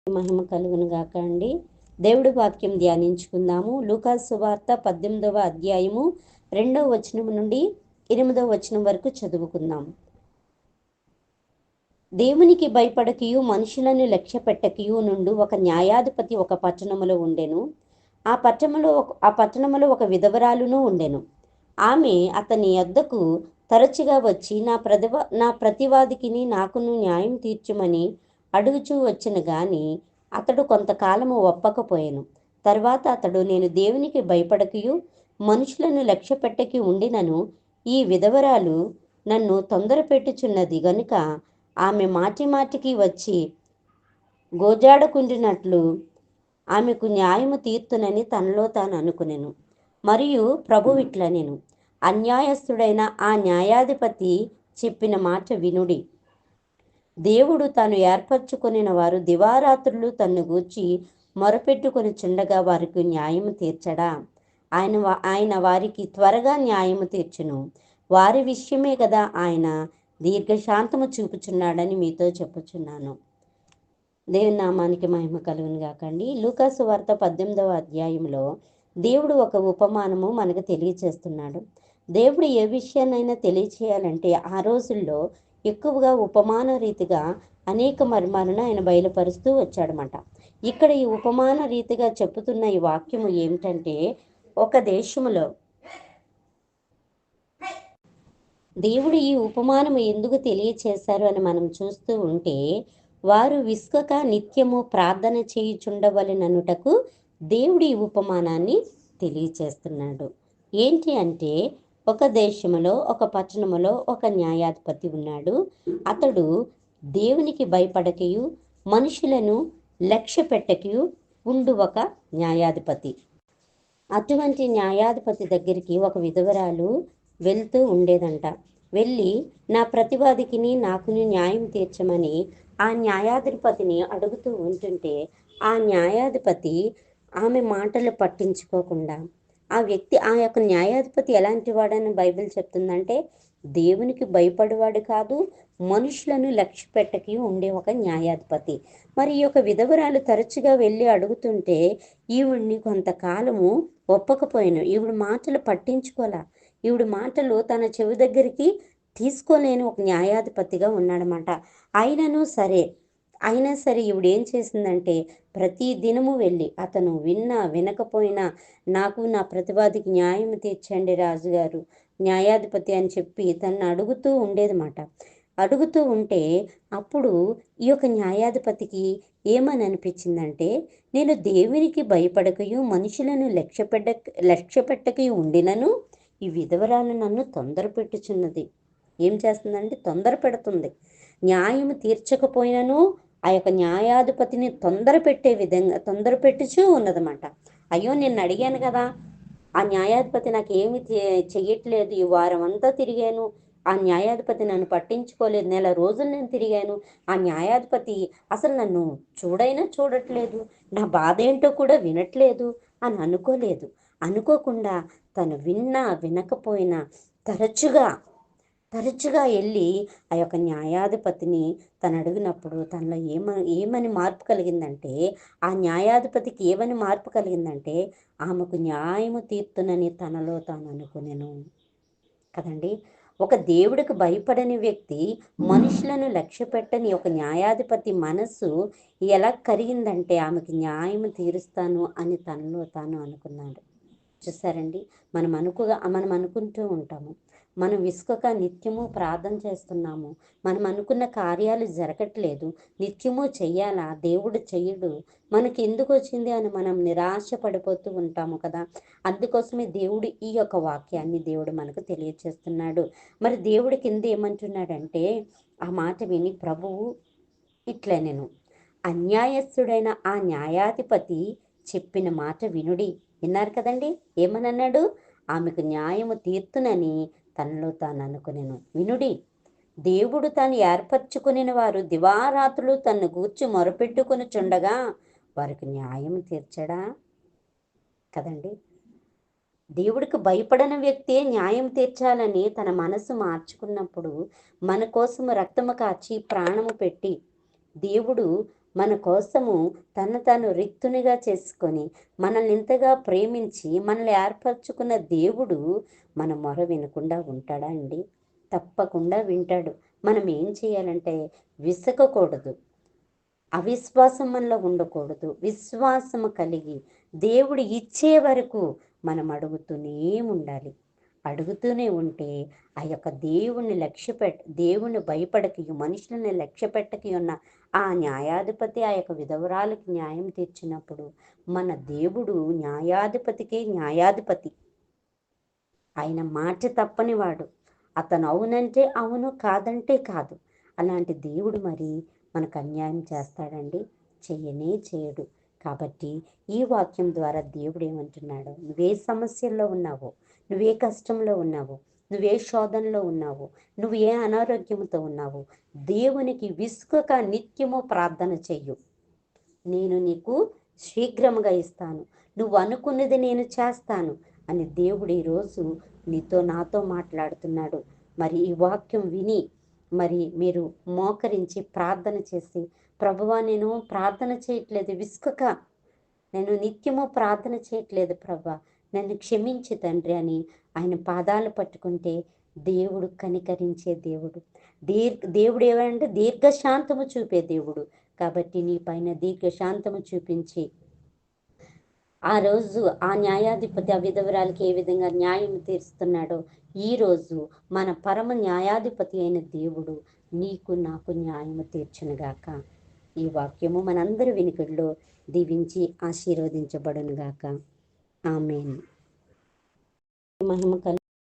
మహిమ కలుగును గాక అండి. దేవుడి వాక్యం ధ్యానించుకుందాము. లూకాసు సువార్త 18వ అధ్యాయము 2వ వచనం నుండి 8వ వచనం వరకు చదువుకుందాం. దేవునికి భయపడకియు మనుషులను లక్ష్య పెట్టకియు నుండి ఒక న్యాయాధిపతి ఒక పట్టణములో ఉండెను. ఆ పట్టణములో ఒక విధవరాలును ఉండెను. ఆమె అతని యొద్దకు తరచుగా వచ్చి నా ప్రతివాదికిని నాకును న్యాయం తీర్చుమని అడుగుచూ వచ్చిన గాని అతడు కొంతకాలము ఒప్పకపోయెను. తర్వాత అతడు, నేను దేవునికి భయపడకయు మనుషులను లక్ష్య పెట్టకి ఉండినను ఈ విధవరాలు నన్ను తొందర పెట్టుచున్నది గనుక ఆమె మాటి మాటికి వచ్చి గోజాడకుండినట్లు ఆమెకు న్యాయము తీర్తునని తనలో తాను అనుకునెను. మరియు ప్రభు ఇట్లనెను, అన్యాయస్తుడైన ఆ న్యాయాధిపతి చెప్పిన మాట వినుడి. దేవుడు తాను ఏర్పరచుకొనిన వారు దివారాత్రులు తన్ను గూర్చి మొరపెట్టుకొని చుండగా వారికి న్యాయము తీర్చడా? ఆయన వారికి త్వరగా న్యాయము తీర్చును. వారి విషయమే కదా ఆయన దీర్ఘశాంతము చూపుచున్నాడని మీతో చెప్పుచున్నాను. దేవుని నామానికి మహిమ కలుగును గాకండి. లూకాసు వార్త 18వ అధ్యాయంలో దేవుడు ఒక ఉపమానము మనకు తెలియచేస్తున్నాడు. దేవుడు ఏ విషయాన్నైనా తెలియచేయాలంటే ఆ రోజుల్లో ఎక్కువగా ఉపమాన రీతిగా అనేక మర్మాలను ఆయన బయలుపరుస్తూ వచ్చాడనమాట. ఇక్కడ ఈ ఉపమాన రీతిగా చెప్పుతున్న ఈ వాక్యము ఏమిటంటే, ఒక దేశములో దేవుడు ఈ ఉపమానము ఎందుకు తెలియచేశారు అని మనం చూస్తూ ఉంటే, వారు విసుకక నిత్యము ప్రార్థన చేయుచుండవలెననుటకు దేవుడు ఈ ఉపమానాన్ని తెలియచేస్తున్నాడు. ఏంటి అంటే, ఒక దేశములో ఒక పట్టణములో ఒక న్యాయాధిపతి ఉన్నాడు. అతడు దేవునికి భయపడకయు మనుషులను లక్ష్య పెట్టకయు ఉండు ఒక న్యాయాధిపతి. అటువంటి న్యాయాధిపతి దగ్గరికి ఒక విధవరాలు వెళ్తూ ఉండేదంట. వెళ్ళి నా ప్రతివాదికిని నాకుని న్యాయం తీర్చమని ఆ న్యాయాధిపతిని అడుగుతూ ఉంటుంటే, ఆ న్యాయాధిపతి ఆమె మాటలు పట్టించుకోకుండా ఆ యొక్క న్యాయాధిపతి ఎలాంటి వాడని బైబిల్ చెప్తుందంటే, దేవునికి భయపడేవాడు కాదు, మనుషులను లక్ష్య పెట్టకి ఉండే ఒక న్యాయాధిపతి. మరి ఈ యొక్క విధవరాలు తరచుగా వెళ్ళి అడుగుతుంటే ఈవిడ్ని కొంతకాలము ఒప్పకపోయాను. ఈవిడ మాటలు పట్టించుకోలే. ఈవిడ మాటలు తన చెవి దగ్గరికి తీసుకోలేని ఒక న్యాయాధిపతిగా ఉన్నాడనమాట. అయినా సరే ఈవిడ ఏం చేసిందంటే, ప్రతి దినము వెళ్ళి అతను వినకపోయినా నాకు నా ప్రతివాదికి న్యాయం తీర్చండి రాజుగారు, న్యాయాధిపతి అని చెప్పి తనను అడుగుతూ ఉండేదన్నమాట. అడుగుతూ ఉంటే అప్పుడు ఈ యొక్క న్యాయాధిపతికి ఏమని అనిపించిందంటే, నేను దేవునికి భయపడకయు మనుషులను లక్ష్య పెట్టకయు ఉండినను ఈ విధవరాలు నన్ను తొందర పెట్టుచున్నది. ఏం చేస్తుందంటే, తొందర పెడుతుంది. న్యాయం తీర్చకపోయినను ఆ యొక్క న్యాయాధిపతిని తొందర పెట్టుచూ ఉన్నదన్నమాట. అయ్యో, నేను అడిగాను కదా, ఆ న్యాయాధిపతి నాకు ఏమి చెయ్యట్లేదు, ఈ వారం అంతా తిరిగాను, ఆ న్యాయాధిపతి నన్ను పట్టించుకోలేదు, నెల రోజులు నేను తిరిగాను, ఆ న్యాయాధిపతి అసలు నన్ను చూడట్లేదు, నా బాధ ఏంటో కూడా వినట్లేదు అని అనుకోకుండా తను వినకపోయినా తరచుగా వెళ్ళి ఆ యొక్క న్యాయాధిపతిని తను అడిగినప్పుడు తనలో ఏమని మార్పు కలిగిందంటే, ఆ న్యాయాధిపతికి ఏమని మార్పు కలిగిందంటే, ఆమెకు న్యాయము తీర్తునని తనలో తాను అనుకునేను కదండి. ఒక దేవుడికి భయపడని వ్యక్తి, మనుషులను లక్ష్య పెట్టని ఒక న్యాయాధిపతి మనస్సు ఎలా కరిగిందంటే, ఆమెకు న్యాయం తీరుస్తాను అని తనలో తాను అనుకున్నాడు. చూసారండి, మనం అనుకుంటూ ఉంటాము, మనం విసుకక నిత్యము ప్రార్థన చేస్తున్నాము, మనం అనుకున్న కార్యాలు జరగట్లేదు, నిత్యము చెయ్యాలా, దేవుడు చెయ్యడు, మనకి ఎందుకు వచ్చింది అని మనం నిరాశ పడిపోతూ ఉంటాము కదా. అందుకోసమే దేవుడు ఈ యొక్క వాక్యాన్ని దేవుడు మనకు తెలియచేస్తున్నాడు. మరి దేవుడి కింద ఏమంటున్నాడంటే, ఆ మాట విని ప్రభువు ఇట్లనెను, అన్యాయస్తుడైన ఆ న్యాయాధిపతి చెప్పిన మాట వినుడి. విన్నారు కదండి, ఏమనన్నాడు? ఆమెకు న్యాయము తీర్తునని తనలో తాను అనుకునేను. వినుడి, దేవుడు తాను ఏర్పరచుకుని వారు దివారాత్రులు తన్ను గూర్చి మొరపెట్టుకుని చుండగా వారికి న్యాయం తీర్చడా? కదండి. దేవుడికి భయపడని వ్యక్తే న్యాయం తీర్చాలని తన మనసు మార్చుకున్నప్పుడు, మన కోసం రక్తము కాచి ప్రాణము పెట్టి దేవుడు మన కోసము తను తాను రిక్తునిగా చేసుకొని మనల్ని ఇంతగా ప్రేమించి మనల్ని ఏర్పరచుకున్న దేవుడు మన మొర వినకుండా ఉంటాడా అండి? తప్పకుండా వింటాడు. మనం ఏం చేయాలంటే విసకకూడదు. అవిశ్వాసం మనలో ఉండకూడదు. విశ్వాసము కలిగి దేవుడు ఇచ్చే వరకు మనం అడుగుతూనే ఉండాలి. అడుగుతూనే ఉంటే ఆ యొక్క దేవుణ్ణి భయపడకి, మనుషులని లక్ష్యపెట్టకి ఉన్న ఆ న్యాయాధిపతి ఆ యొక్క విధవరాలకి న్యాయం తీర్చినప్పుడు మన దేవుడు న్యాయాధిపతికే న్యాయాధిపతి. ఆయన మాట తప్పనివాడు. అతను అవునంటే అవును, కాదంటే కాదు. అలాంటి దేవుడు మరి మనకు అన్యాయం చేస్తాడండి? చెయ్యనే చేయడు. కాబట్టి ఈ వాక్యం ద్వారా దేవుడు ఏమంటున్నాడు? నువ్వే సమస్యల్లో ఉన్నావో, నువ్వే కష్టంలో ఉన్నావో, నువ్వే శోధనలో ఉన్నావో, నువ్వు ఏ అనారోగ్యంతో ఉన్నావో, దేవునికి విసుకక నిత్యము ప్రార్థన చెయ్యు. నేను నీకు శీఘ్రముగా ఇస్తాను, నువ్వు అనుకున్నది నేను చేస్తాను అని దేవుడు ఈరోజు నీతో నాతో మాట్లాడుతున్నాడు. మరి ఈ వాక్యం విని మరి మీరు మోకరించి ప్రార్థన చేసి, ప్రభువా నేను ప్రార్థన చేయట్లేదు విసుకక, నేను నిత్యము ప్రార్థన చేయట్లేదు ప్రభా, నన్ను క్షమించు తండ్రి అని ఆయన పాదాలు పట్టుకుంటే దేవుడు కనికరించే దేవుడు. దేవుడు ఏమంటే దీర్ఘశాంతము చూపే దేవుడు. కాబట్టి నీ పైన దీర్ఘశాంతము చూపించి ఆ రోజు ఆ న్యాయాధిపతి ఆ విధవరాలకి ఏ విధంగా న్యాయం తీరుస్తున్నాడో ఈరోజు మన పరమ న్యాయాధిపతి అయిన దేవుడు నీకు నాకు న్యాయము తీర్చునుగాక. ఈ వాక్యము మనందరి వినికిడిలో దీవించి ఆశీర్వదించబడునుగాక. ఆమేన్. మహిమ